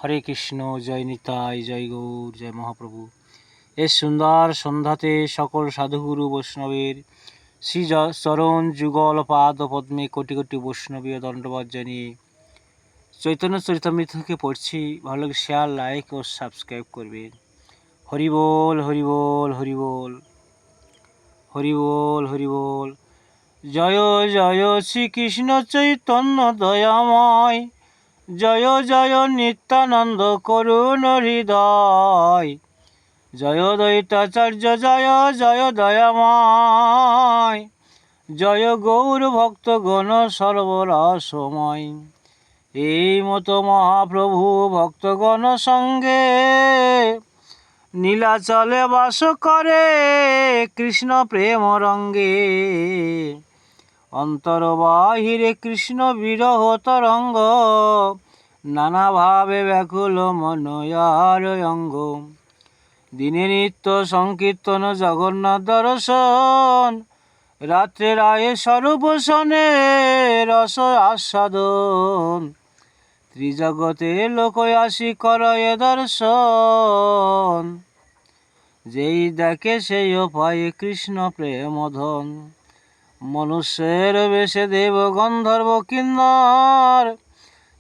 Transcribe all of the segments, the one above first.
হরে কৃষ্ণ, জয় নিতাই, জয় গৌর, জয় মহাপ্রভু। এ সুন্দর সন্ধ্যাতে সকল সাধুগুরু বৈষ্ণবের শ্রী চরণ যুগল পাদ পদ্মে কোটি কোটি বৈষ্ণবীয় দণ্ডবাদ জানিয়ে চৈতন্য চরিতামৃতকে পড়ছি। ভালো লাগে শেয়ার, লাইক ও সাবস্ক্রাইব করবেন। হরি বল, হরি বল, হরি বল, হরি বল, হরি বল। জয় জয় শ্রীকৃষ্ণ চৈতন্য দয়াময়, জয় জয় নিত্যানন্দ করুণ হৃদয়, জয় দ্বৈতাচার্য জয় জয় দয়াময়, জয় গৌর ভক্তগণ সর্বরসময়। এই মতো মহাপ্রভু ভক্তগণ সঙ্গে নীলাচলে বাস করে কৃষ্ণ প্রেম রঙ্গে, অন্তর বাহিরে কৃষ্ণ বিরহ তরঙ্গ, নানাভাবে ব্যাকুল মনয়ার অঙ্গ। দিনে নিত্য সংকীর্তন জগন্নাথ দর্শন, রাত্রে রায়ে স্বরূপ শনে রস আস্বাদন। ত্রিজগতে লোক আসি করয়ে দর্শন, যেই দেখে সেই পায়ে কৃষ্ণ প্রেম ধন। মনুষ্যের বেশে দেব গন্ধর্ব কিন্নর,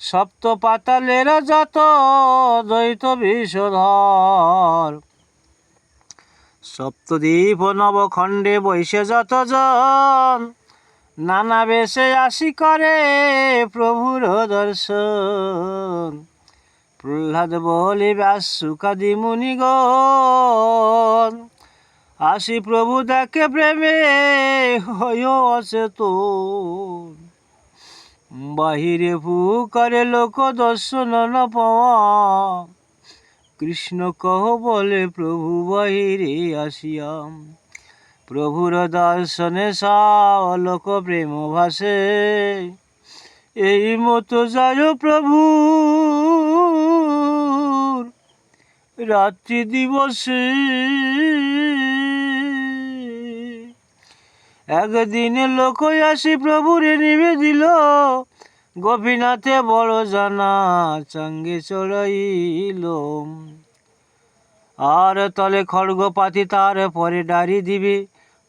সপ্ত পাতালের যত দ্বৈত বিষধর। সপ্তদ্বীপ নবখণ্ডে বৈশে যতজন, নানা বেশে আসি করে প্রভুর দর্শন। প্রহ্লাদ বলি ব্যাস সুকাদি মুনিগণ, আসি প্রভু দেখে প্রেমে হয় অচেতন। বাহিরে ভূ করে লোক দর্শন ন পাওয়া, কৃষ্ণ কহ বলে প্রভু বাহিরে আসিয়াম। প্রভুর দর্শনে লোক প্রেম ভাসে, এই মতো যায় প্রভু রাত্রি দিবসে। একদিন লোক আসি প্রভুরে নিবেদিল, গোপীনাথে বড় জানা চাঙ্গে চড়াইল। আর তলে খড়গ পাতি তার পরে ডারি দিবে,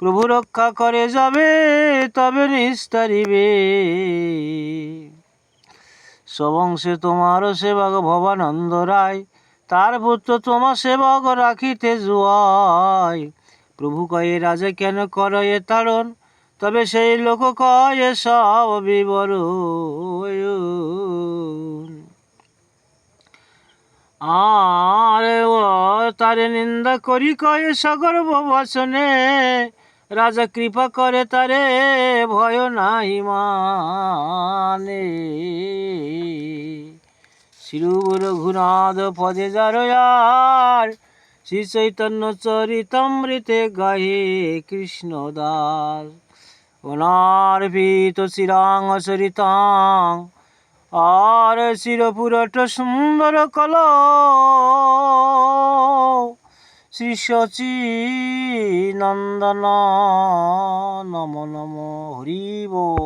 প্রভু রক্ষা করে যাবে তবে নিস্তারিবে। সবংশে তোমার সেবক ভবানন্দ রায়, তার পুত্র তোমার সেবক রাখিতে জুয়ায়। প্রভু কয়ে রাজা কেন করয়ে তাড়ন, তবে সেই লোক কয়ে সব বিবরণ। আর তারে নিন্দা করি কয়ে সগর্ব বচনে, রাজা কৃপা করে তারে ভয় নাই মানে। শ্রী রঘুনাথ পদে যার আর, শ্রী চৈতন্য চরিতামৃতে গাহে কৃষ্ণ দাস। অনার্পিত শ্রীরাং চরিতাং, আর চিরপুরট সুন্দর কল, শ্রী সচিনন্দন নম নম হরি বল।